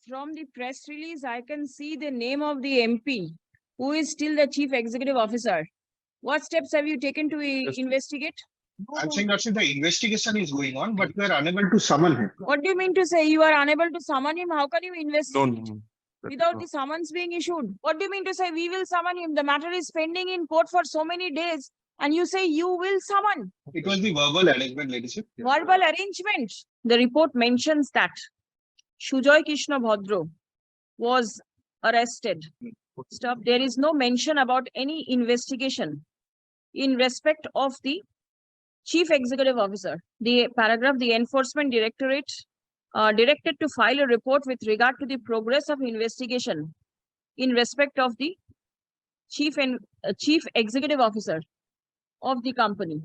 From the press release, I can see the name of the MP, who is still the chief executive officer. What steps have you taken to investigate? I'm saying that the investigation is going on, but we are unable to summon him. What do you mean to say you are unable to summon him? How can you investigate No. without the summons being issued? What do you mean to say we will summon him? The matter is pending in court for so many days, and you say you will summon. It was the verbal arrangement, ladyship. Verbal arrangement. The report mentions that Sujoy Krishna Bhadro was arrested. Stop. There is no mention about any investigation in respect of the chief executive officer. The paragraph, the enforcement directorate directed to file a report with regard to the progress of investigation in respect of the chief executive officer of the company.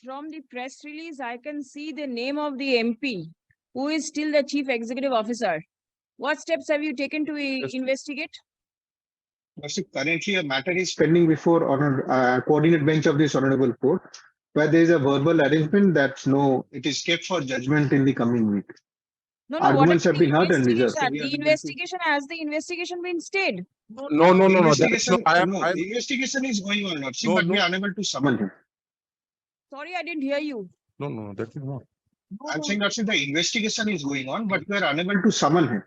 From the press release, I can see the name of the MP, who is still the chief executive officer. What steps have you taken to investigate? Currently, a matter is pending before coordinate bench of this honorable court, where there is a verbal arrangement that it is kept for judgment in the coming week. No, Arguments have been heard and reserved. The investigation, has the investigation been stayed? No. Investigation is going on, Lordship, but we are unable to summon him. Sorry, I didn't hear you. No, that is not. I'm saying that the investigation is going on, but we are unable to summon him.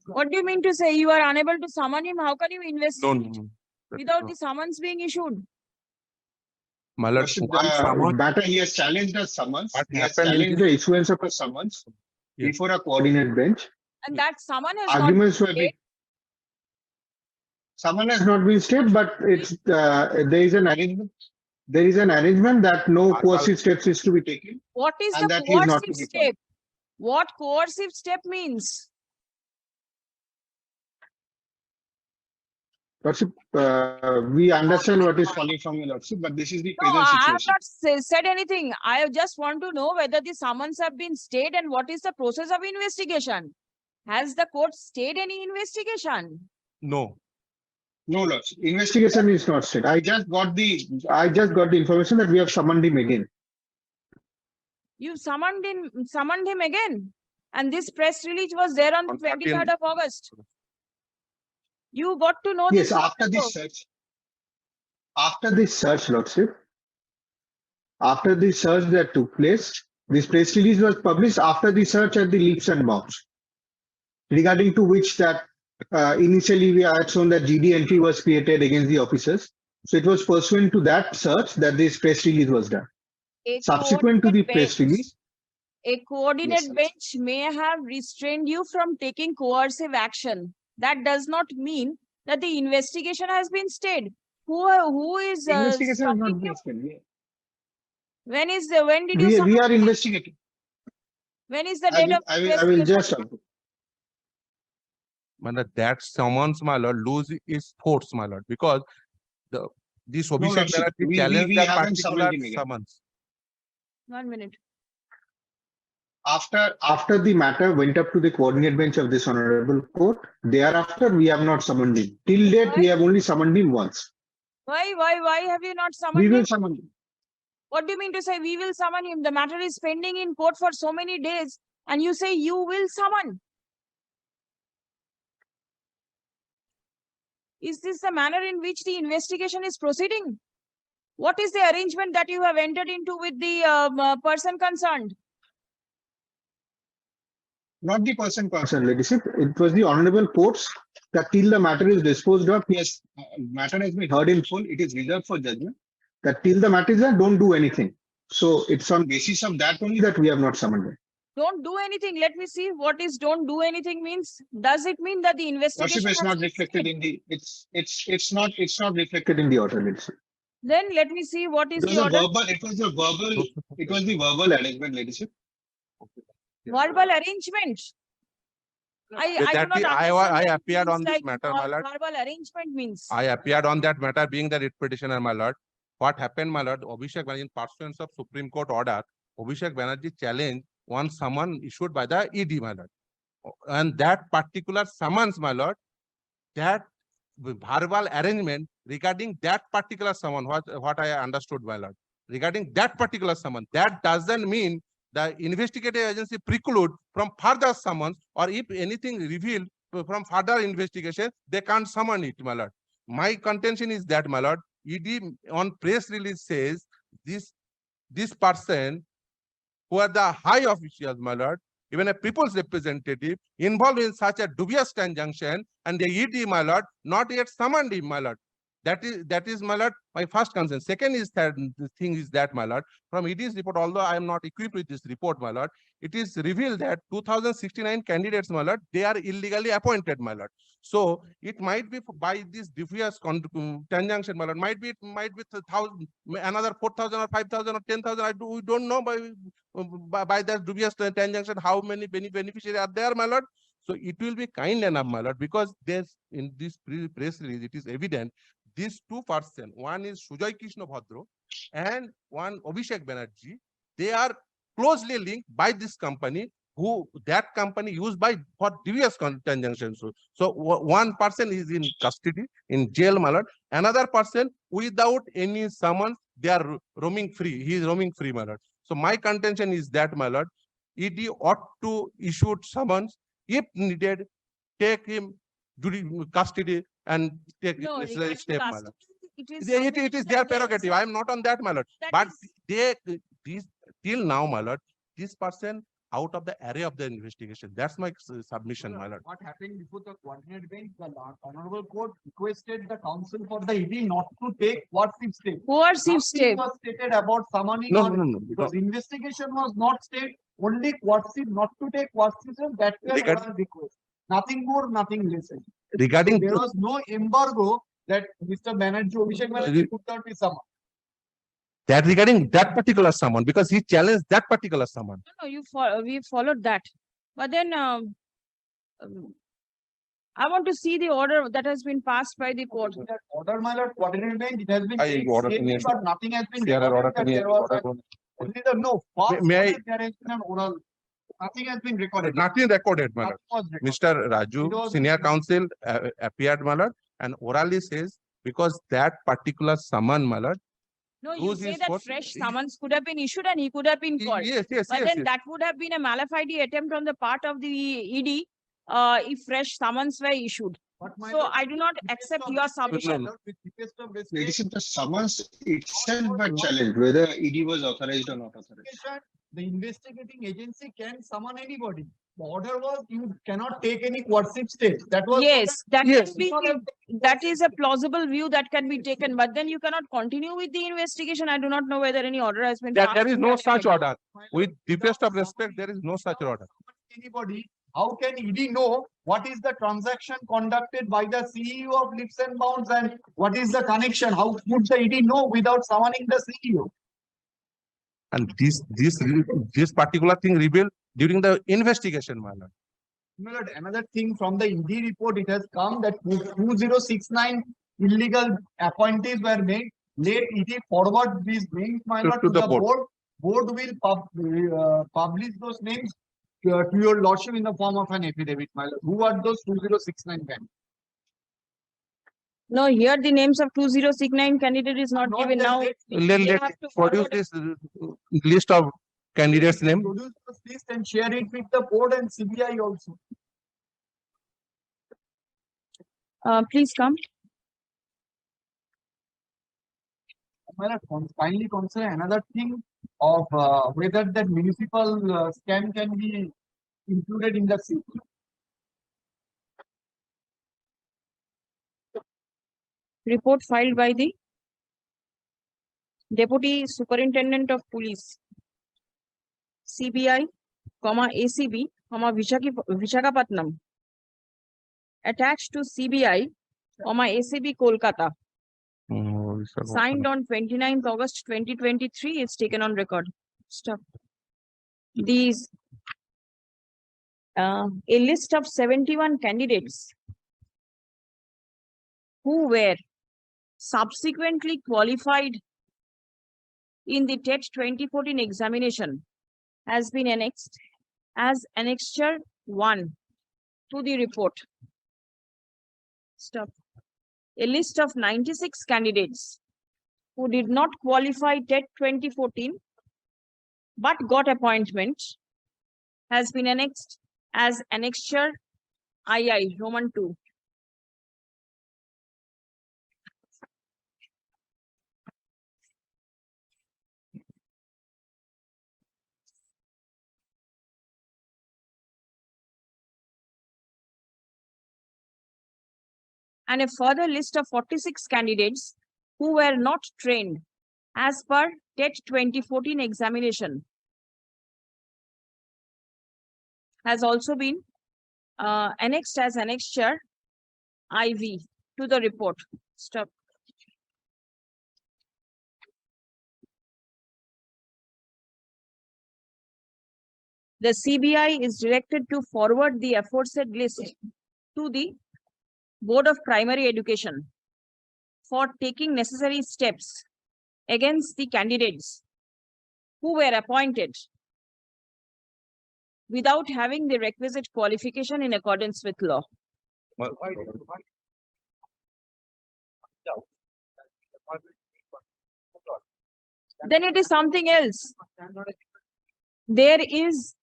What do you mean to say you are unable to summon him? How can you investigate No. without the summons being issued? My lord, The matter he has challenged a summons. He has challenged the issuance of a summons before a coordinate bench. And that summon has Arguments not were been stayed. Summon has not been stayed, but it's there is an arrangement. There is an arrangement that no coercive steps is to be taken. What is and the that he is not coercive to be step? What coercive step means? Lordship, we understand what is coming from you, Lordship, but this is the No, present I have situation. not said anything. I just want to know whether the summons have been stayed and what is the process of investigation. Has the court stayed any investigation? no. No, Lordship. Investigation is not stayed. I just got the information that we have summoned him again. You summoned him again, and this press release was there on the 23rd of August. You got to know Yes, this. after this search. After this search, Lordship. After the search that took place, this press release was published after the search at the Leaps and Bounds, regarding to which that initially we had shown that GD entry was created against the officers. So it was pursuant to that search that this press release was done. Subsequent to the press release, a coordinate Yes, bench may have restrained you from taking coercive action. That does not mean that the investigation has been stayed. Who is investigation is stopping not you? being stayed. When did you We are investigating. When is the date of I will investigation? just. My lord, that summons, my lord, lose its force, my lord, because this Abhishek Lordship, Banerjee we challenged that haven't summoned particular him again. summons. 1 minute. After the matter went up to the coordinate bench of this honorable court, thereafter we have not summoned him. Till date, we have only summoned him once. Why have you not summoned We will him? summon him. What do you mean to say we will summon him? The matter is pending in court for so many days, and you say you will summon. Is this the manner in which the investigation is proceeding? What is the arrangement that you have entered into with the person concerned? Not the person concerned, ladyship. It was the honorable courts that till the matter is disposed of, yes, matter has been heard in full. It is reserved for judgment. That till the matter is there, don't do anything. So it's on basis of that only that we have not summoned him. Don't do anything. Let me see what is don't do anything means. Does it mean that the investigation Lordship, it's not reflected in the it's not reflected in the order, ladyship. Then let me see what is the order. It was the verbal arrangement, ladyship. Verbal arrangement. I appeared on this matter, my lord. Verbal arrangement means. I appeared on that matter, being the writ petitioner, my lord. What happened, my lord? Abhishek Banerjee, in pursuance of Supreme Court order, Abhishek Banerjee challenged one summon issued by the ED, my lord. And that particular summons, my lord, that verbal arrangement regarding that particular summon, what I understood, my lord, regarding that particular summon, that doesn't mean the investigative agency preclude from further summons, or if anything revealed from further investigation, they can't summon it, my lord. My contention is that, my lord, ED on press release says this person who are the high officials, my lord, even a people's representative involved in such a dubious transaction, and the ED, my lord, not yet summoned him, my lord. That is, my lord, my first concern. Second is that the thing is that, my lord, from ED's report, although I am not equipped with this report, my lord, it is revealed that 2069 candidates, my lord, they are illegally appointed, my lord. So it might be by this dubious transaction, my lord, might be 1,000, another 4,000 or 5,000 or 10,000. We don't know by that dubious transaction how many beneficiaries are there, my lord. So it will be kind enough, my lord, because there's in this press release, it is evident these two persons, one is Sujoy Krishna Bhadro and one Abhishek Banerjee, they are closely linked by this company, who that company used by for devious transactions. So one person is in custody, in jail, my lord. Another person without any summons, they are roaming free. He is roaming free, my lord. So my contention is that, my lord, ED ought to issue summons, if needed, take him during custody and take No, necessary step, my lord. it is It is their prerogative. I am not on that, my lord. That But is- these till now, my lord, this person out of the array of the investigation. That's my submission, my lord. What happened before the coordinate bench, the honorable court requested the counsel for the ED not to take coercive step. coercive Nothing step. was stated about summoning No, or no, no. because investigation was not stated, only coercive, not to take coercive step, that was Regard- oral request. Nothing more, nothing less. Regarding There was no embargo that Mr. Banerjee, Abhishek Banerjee could not be summoned. that, regarding that particular someone, because he challenged that particular someone. No, we followed that. But then I want to see the order that has been passed by the court. That order, my lord, coordinate bench, it has been I said order safely, opinion. but nothing has been There are order recorded that opinion, there was order a- only the no, first May I- order there has been an oral, nothing has been recorded. Nothing recorded, my lord. Nothing was recorded. Mr. It Raju, was- senior counsel, appeared, my lord, and orally says, because that particular summon, my lord. No, you Whose say is that what- fresh summons could have been issued and he could have been called. Yes, But yes. then that would have been a malafide attempt on the part of the ED if fresh summons were issued. But my So lord, I do not with accept respect your of- submission. with respect of respect, Ladies, the summons itself were challenged, whether ED was authorized or not authorized. the investigating agency can summon anybody. The order was you cannot take any coercive step. That was. Yes, that Yes. can be, that is a plausible view that can be taken, but then you cannot continue with the investigation. I do not know whether any order has been passed. There is no such order. My lord, With deepest of without respect, there is no such without order. summoning Anybody, how can ED know what is the transaction conducted by the CEO of Lips and Bounds and what is the connection? How would the ED know without summoning the CEO? And this particular thing revealed during the investigation, my lord. My lord, another thing from the ED report, it has come that 2069 illegal appointees were made. Let ED forward these names, my To- lord, to to the the board. board. Board will publish those names to your lordship in the form of an affidavit, my lord. Who are those 2069 candidates? No, here the names of 2069 candidate is not given the now. state. Let They have to produce forward- this list of candidates' name. Produce those list and share it with the board and CBI also. Please come. My lord, finally consider another thing of whether that municipal scam can be included in the city. Report filed by the Deputy Superintendent of Police, CBI, ACB, Visakhapatnam, attached to CBI, ACB Kolkata, signed on 29th August 2023, is taken on record. Stop. These a list of 71 candidates who were subsequently qualified in the TET 2014 examination has been annexed as Annexure 1 to the report. Stop. A list of 96 candidates who did not qualify TET 2014 but got appointment has been annexed as annexure II, Roman 2. And a further list of 46 candidates who were not trained as per TET 2014 examination has also been annexed as annexure IV to the report. Stop. The CBI is directed to forward the aforesaid list to the Board of Primary Education for taking necessary steps against the candidates who were appointed without having the requisite qualification in accordance with law. Then it is something else. There is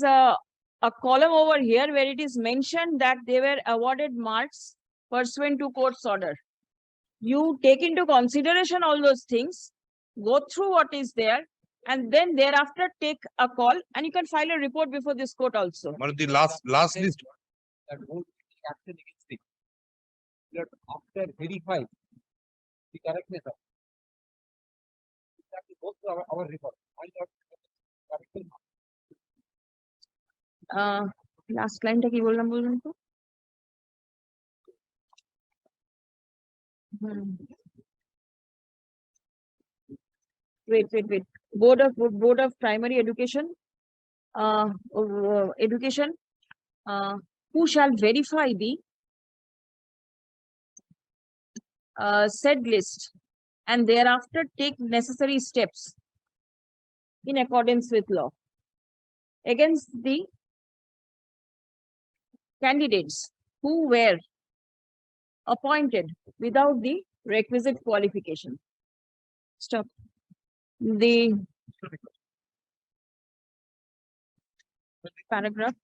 a column over here where it is mentioned that they were awarded marks pursuant to court's order. You take into consideration all those things, go through what is there, and then thereafter take a call, and you can file a report before this court also. But the last list. That won't be action against it. But after verify the correctness of that, goes to our report. Last line ta ki bollam to? Wait. Board of Primary Education, who shall verify the said list and thereafter take necessary steps in accordance with law against the candidates who were appointed without the requisite qualification. Stop. The paragraph.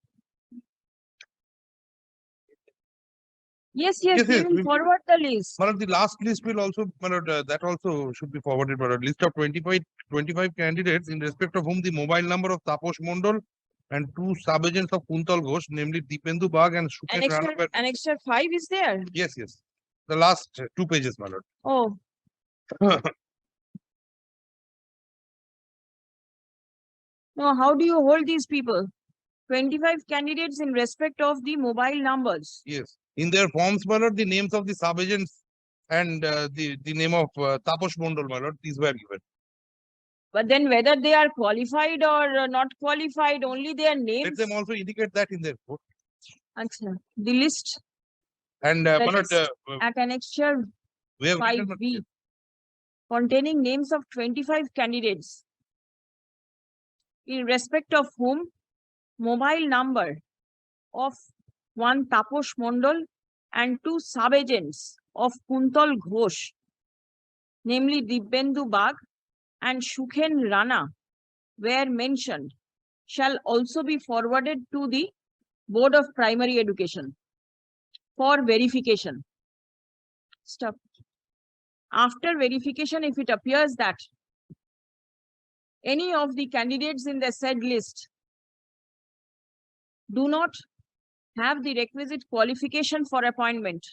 Yes, Yes, we will forward the list. The last list will also, that also should be forwarded. But a list of 25 candidates in respect of whom the mobile number of Taposh Mondol and 2 sub-agents of Kuntal Ghosh, namely Dipendu Bagh and Shuken Rana. Annexure 5 is there. Yes. The last 2 pages, my lord. Oh. No, how do you hold these people? 25 candidates in respect of the mobile numbers. Yes. In their forms, my lord, the names of the sub-agents and the name of Taposh Mondol, my lord, these were given. But then whether they are qualified or not qualified, only their names. Let them also indicate that in their report. Achha. The list. And at annexure we have 5B containing names of 25 candidates in respect of whom mobile number of 1 Taposh Mondol and 2 sub-agents of Kuntal Ghosh, namely Dipendu Bagh and Shuken Rana, were mentioned, shall also be forwarded to the Board of Primary Education for verification. Stop. After verification, if it appears that any of the candidates in the said list do not have the requisite qualification for appointment,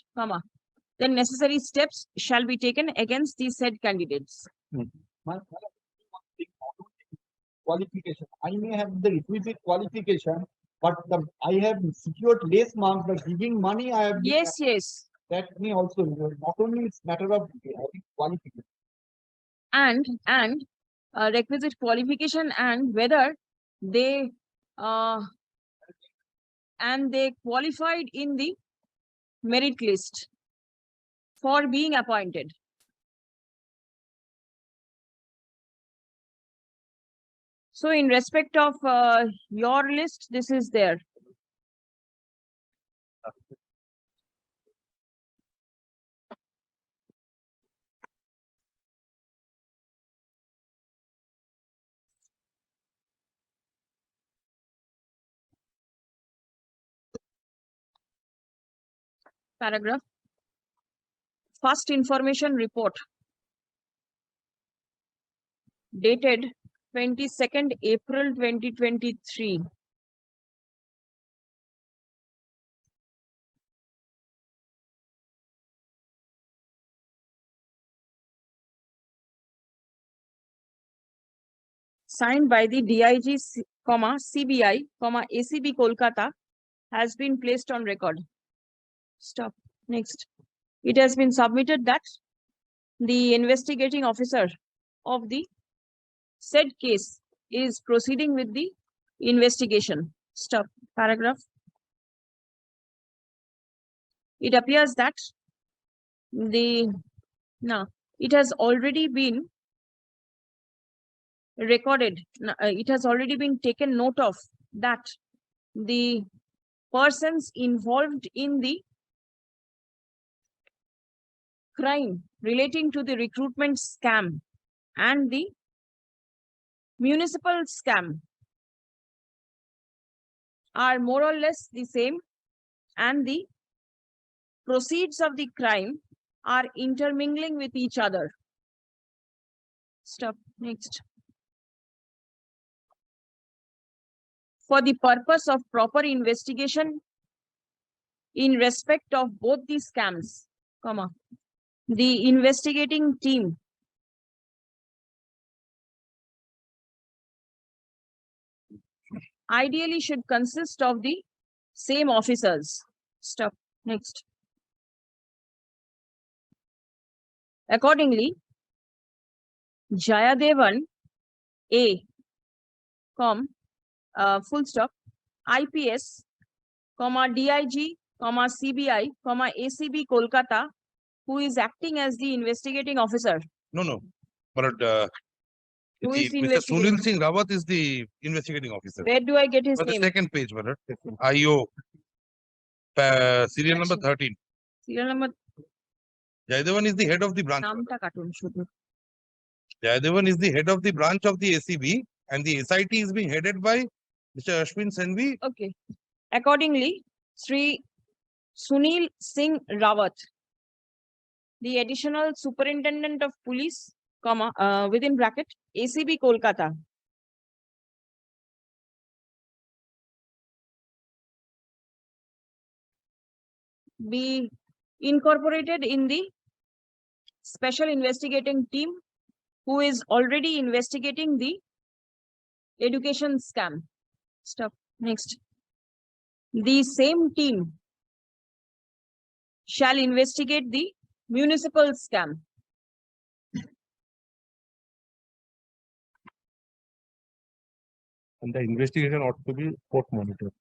then necessary steps shall be taken against the said candidates. Qualification. I may have the requisite qualification, but I have secured less marks by giving money. I have. Yes. That may also, not only it's matter of having qualification. And requisite qualification and whether they qualified in the merit list for being appointed. So in respect of your list, this is there. Paragraph. First information report dated 22nd April 2023. Signed by the DIG, CBI, ACB Kolkata has been placed on record. Stop. Next. It has been submitted that the investigating officer of the said case is proceeding with the investigation. Stop. Paragraph. It appears that it has already been recorded. It has already been taken note of that the persons involved in the crime relating to the recruitment scam and the municipal scam are more or less the same, and the proceeds of the crime are intermingling with each other. Stop. Next. For the purpose of proper investigation in respect of both the scams, the investigating team ideally should consist of the same officers. Stop. Next. Accordingly, Jayadevan A, full stop, IPS, DIG, CBI, ACB Kolkata, who is acting as the investigating officer. No. But Who is Mr. investigating? Sunil Singh Rawat is the investigating officer. Where do I get his But the name? second page, Malad. IO, serial number 13. Serial number. Jayadevan is the head of the branch. Namta katun shudhu. Jayadevan is the head of the branch of the ACB, and the SIT is being headed by Mr. Ashwin Senvi. Okay. Accordingly, Sri Sunil Singh Rawat, the additional superintendent of police, within bracket, ACB Kolkata, be incorporated in the special investigating team who is already investigating the education scam. Stop. Next. The same team shall investigate the municipal scam. And the investigation ought to be court monitored.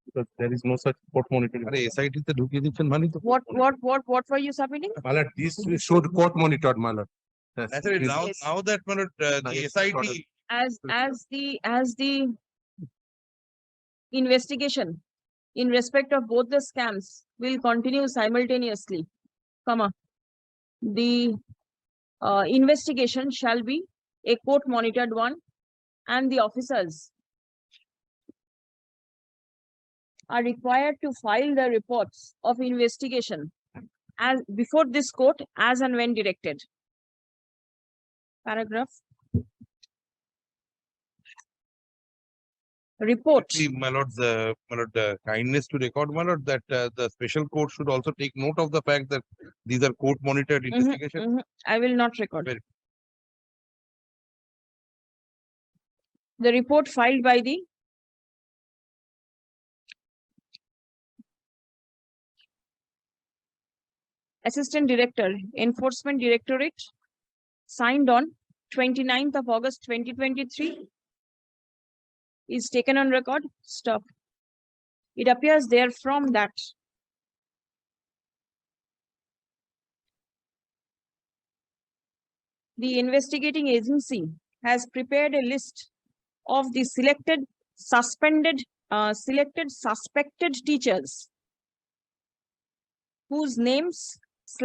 Because there is no such court monitoring. SIT is the ढुकिए money. What were you submitting? Malad, this should court monitored, Malad. Naturally, Now, Yes. now that Malad, the SIT. As the investigation in respect of both the scams will continue simultaneously, the investigation shall be a court monitored one, and the officers are required to file the reports of investigation as before this court as and when directed. Paragraph. Report. My lord, the kindness to record, my lord, that the special court should also take note of the fact that these are court monitored investigations. I will not record. Very- The report filed by the Assistant Director, Enforcement Directorate, signed on 29th of August 2023, is taken on record. Stop. It appears therefrom that the investigating agency has prepared a list of the selected suspected teachers whose names /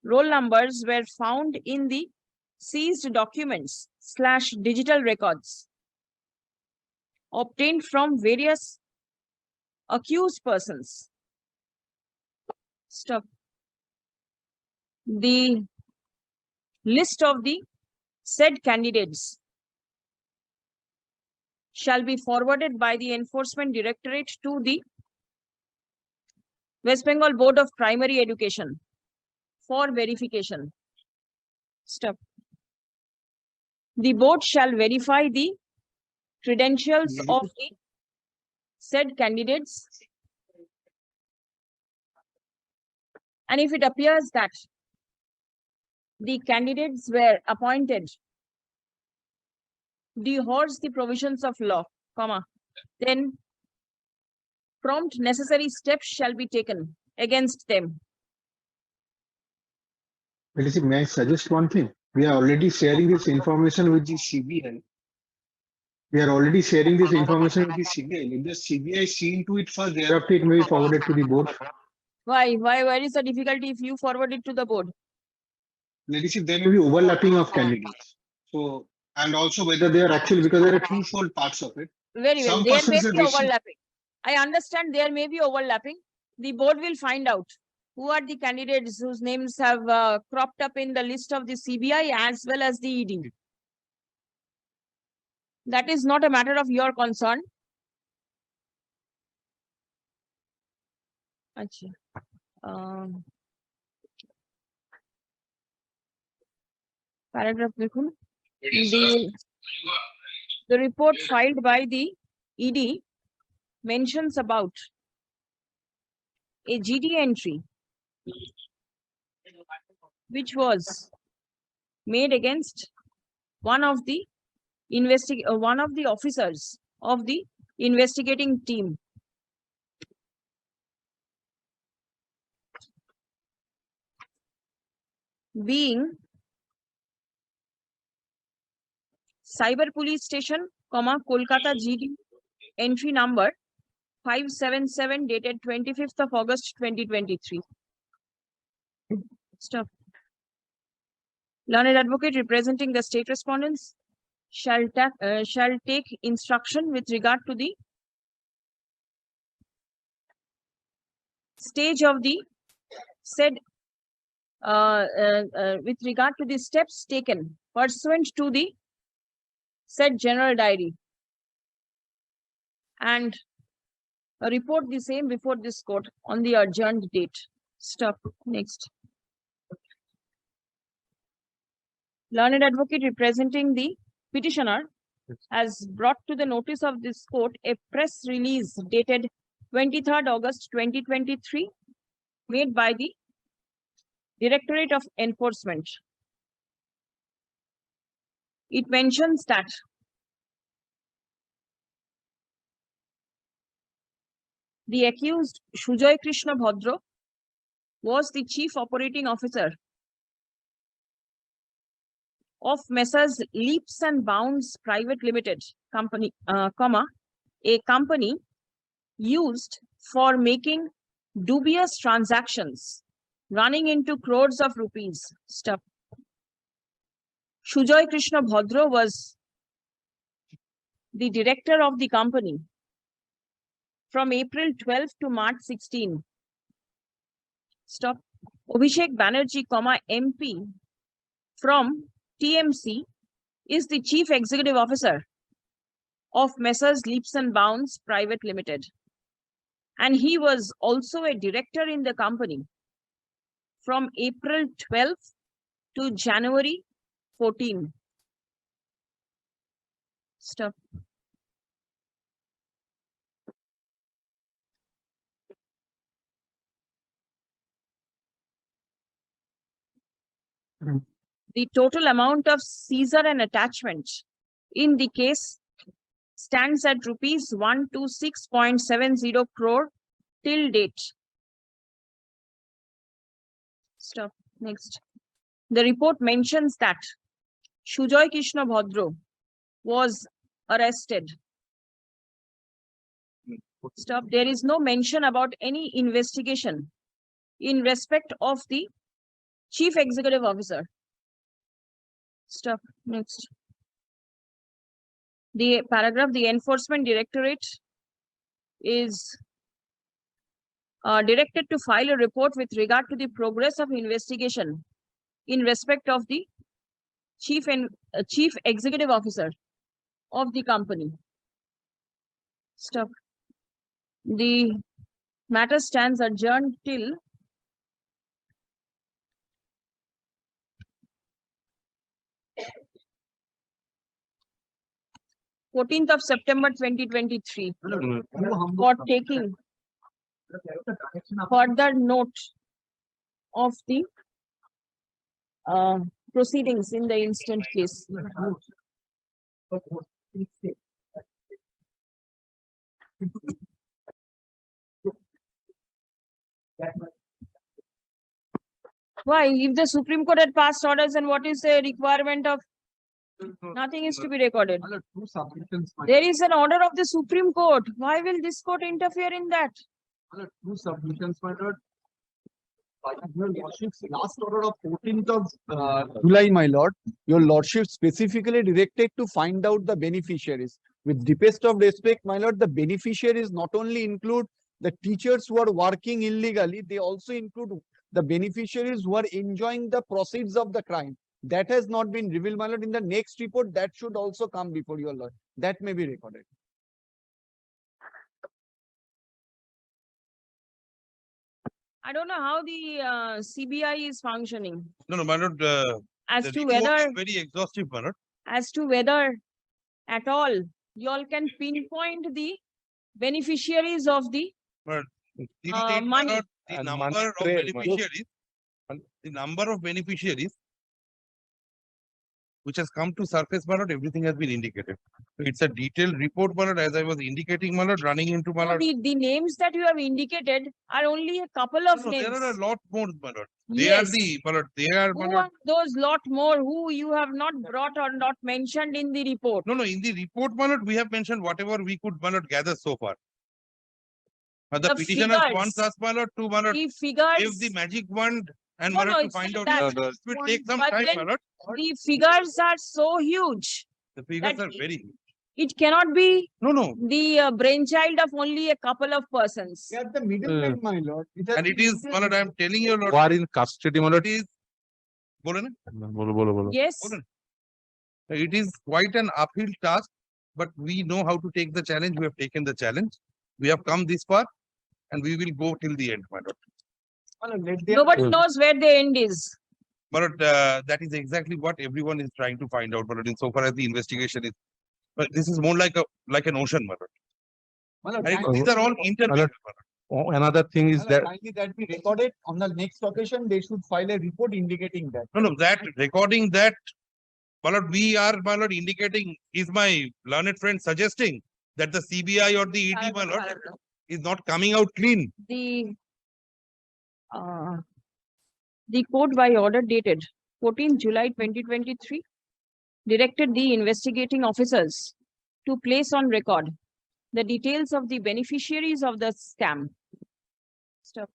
roll numbers were found in the seized documents / digital records obtained from various accused persons. Stop. The list of the said candidates shall be forwarded by the Enforcement Directorate to the West Bengal Board of Primary Education for verification. Stop. The board shall verify the credentials of the said candidates, and if it appears that the candidates were appointed dehors the provisions of law, comma, then prompt necessary steps shall be taken against them. LDC, may I suggest one thing? We are already sharing this information with the CBI. We are already sharing this information with the CBI. If the CBI seen to it first, thereafter it may be forwarded to the board. Why? Where is the difficulty if you forward it to the board? LDC, there may be overlapping of candidates. So, and also whether they are actually, because there are twofold parts of it. Very well. Some There may persons have be received. overlapping. I understand there may be overlapping. The board will find out who are the candidates whose names have cropped up in the list of the CBI as well as the ED. That is not a matter of your concern. Achha. Paragraph likhun. The report filed by the ED mentions about a GD entry which was made against one of the officers of the investigating team. Being Cyber Police Station, Kolkata GD entry number 577 dated 25th of August 2023. Stop. Learned advocate representing the state respondents shall take instruction with regard to the stage of the said with regard to the steps taken pursuant to the said general diary, and report the same before this court on the adjourned date. Stop. Next. Learned advocate representing the petitioner has brought to the notice of this court a press release dated 23rd August 2023 made by the Directorate of Enforcement. It mentions that the accused Sujoy Krishna Bhadra was the chief operating officer of Messrs. Leaps and Bounds Private Limited company, a company used for making dubious transactions running into crores of rupees. Stop. Sujoy Krishna Bhadra was the director of the company from April 12 to March 16. Stop. Abhishek Banerjee, MP from TMC is the chief executive officer of Messrs. Leaps and Bounds Private Limited. And he was also a director in the company from April 12 to January 14. Stop. The total amount of seizure and attachment in the case stands at rupees 126.70 crore till date. Stop. Next. The report mentions that Sujoy Krishna Bhadra was arrested. Stop. There is no mention about any investigation in respect of the chief executive officer. Stop. Next. The paragraph, the Enforcement Directorate is directed to file a report with regard to the progress of investigation in respect of the chief executive officer of the company. Stop. The matter stands adjourned till 14th of September 2023 for taking further note of the proceedings in the instant case. Why? If the Supreme Court had passed orders, and what is the requirement of nothing is to be recorded? Two submissions, my There is an order of the Supreme Court. Why will this court interfere in that? two submissions, my lord. Your lordship's last order of 14th of July, my lord, your lordship specifically directed to find out the beneficiaries. With deepest of respect, my lord, the beneficiaries not only include the teachers who are working illegally, they also include the beneficiaries who are enjoying the proceeds of the crime. That has not been revealed, my lord. In the next report, that should also come before your lord. That may be recorded. I don't know how the CBI is functioning No, my lord, as the to report whether is very exhaustive, my lord. at all you all can pinpoint the beneficiaries of the Till date, my money. lord, the And number money of trail, beneficiaries, And- the number of beneficiaries which has come to surface, my lord, everything has been indicated. So it's a detailed report, my lord, as I was indicating, my lord, running into my No, lord. the names that you have indicated are only a couple of No, names. there are a lot more, my lord. They are Yes. the, my lord, they are, my Who lord. are those lot more who you have not brought or not mentioned in the report? No, in the report, my lord, we have mentioned whatever we could, my lord, gather so far. The The petitioner figures. wants us, my lord, to, my lord, The give figures, the magic wand and, No, my lord, no, to it's find not out. that. It will take some But time, then my lord. the figures are so huge. The figures that are very huge. It cannot be No. the brainchild of only a couple of persons. They are the middlemen, my lord. has And it been is, my lord, I am telling you, lord, who are in custody, my lord. it is, bolo na? Bolo. Yes. Bolo na? It is quite an uphill task, but we know how to take the challenge. We have taken the challenge. We have come this far and we will go till the end, my lord. My lord, let them- Nobody knows where the end is. My lord, that is exactly what everyone is trying to find out, my lord, insofar as the investigation is. But this is more like an ocean, my lord. My lord, And kindly- these are all interlinked, my lord. Another thing is my lord, that kindly that be recorded on the next occasion. They should file a report indicating that. No, that recording that, my lord, we are, my lord, indicating, is my learned friend suggesting that the CBI or the ED, my lord, is not coming out clean. The court by order dated 14 July 2023 directed the investigating officers to place on record the details of the beneficiaries of the scam. Stop.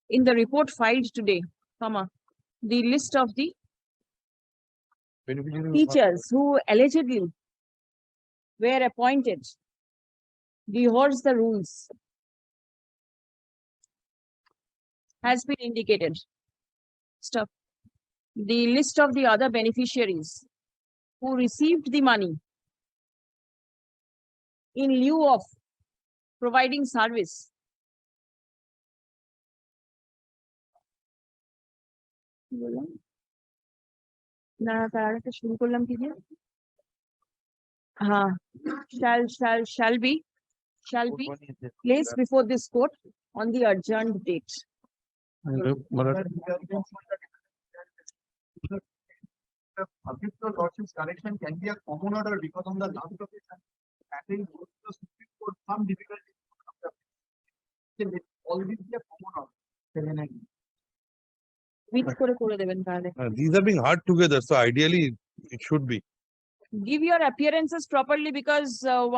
In the report filed today, the list of the teachers who allegedly were appointed reverse the rules has been indicated. Stop. The list of the other beneficiaries who received the money in lieu of providing service shall be placed before this court on the adjourned date. my lord, Your lordship's correction can be a common order because on the last occasion, having go to the Supreme Court, some difficulty. All these be a common order. Which করে করে দেবেন তাহলে? These are being hard together, so ideally it should be. Give your appearances properly, because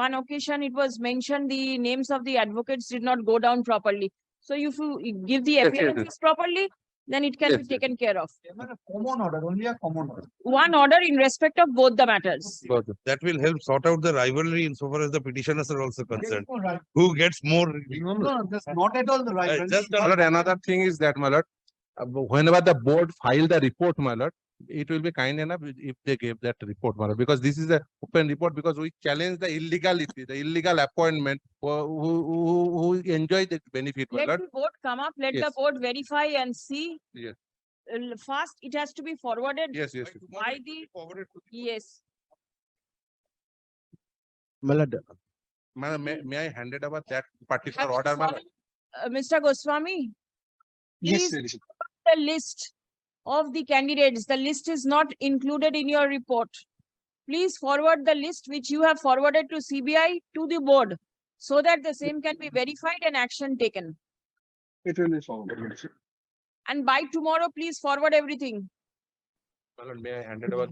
one occasion it was mentioned the names of the advocates did not go down properly. So if you give the yes. appearances properly, then it can be Yes, yes. taken care of. Common order, only a common order. One order in respect of both the matters. That will help sort out the rivalry insofar as the petitioners are also concerned. No, right. Who gets more? No, that's not at all the right. Just My lord, another thing is that, my lord, whenever the board file the report, my lord, it will be kind enough if they give that report, my lord, because this is an open report, because we challenge the illegality, the illegal appointment, who enjoy the benefit, my Let lord. the board come up, let the Yes. board verify and see. Yes. Fast, it has to be forwarded Yes, yes. by the, yes. My lord, may I hand it over that particular Have you order, my lord? followed, Mr. Goswami, Yes, please Your Lordship. the list of the candidates. The list is not included in your report. Please forward the list which you have forwarded to CBI to the board so that the same can be verified and action taken. It will be forwarded, Your Lordship. And by tomorrow, please forward everything. My lord, may I hand it over?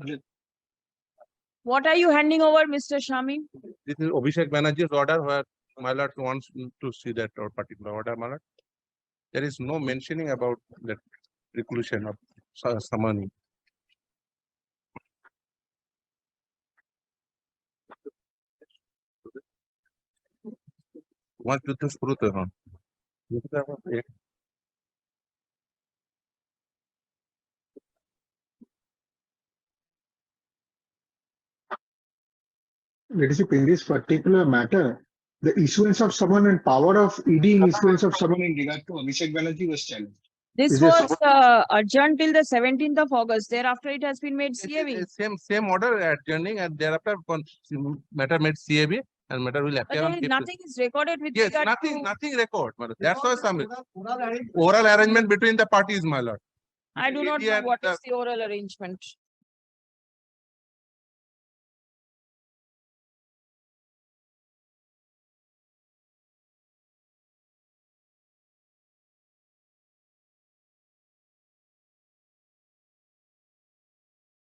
What are you handing over, Mr. Shami? This is Abhishek Banerjee's order where my lord wants to see that particular order, my lord. There is no mentioning about that reclusion of summoning. Once to this fruit, Leadership, in this particular matter, the issuance of someone and power of ED in issuance of someone in regard to Abhishek Banerjee was challenged. This Is this- was adjourned till the 17th of August. Thereafter, it has been made CAB. Same order adjourning, and thereafter matter made CAB and matter will But appear there on is 5th. nothing is recorded with Yes, regard to. nothing record, my lord. That's why some Oral arrangement. oral arrangement between the parties, my lord. I do not ED know and what the- is the oral arrangement.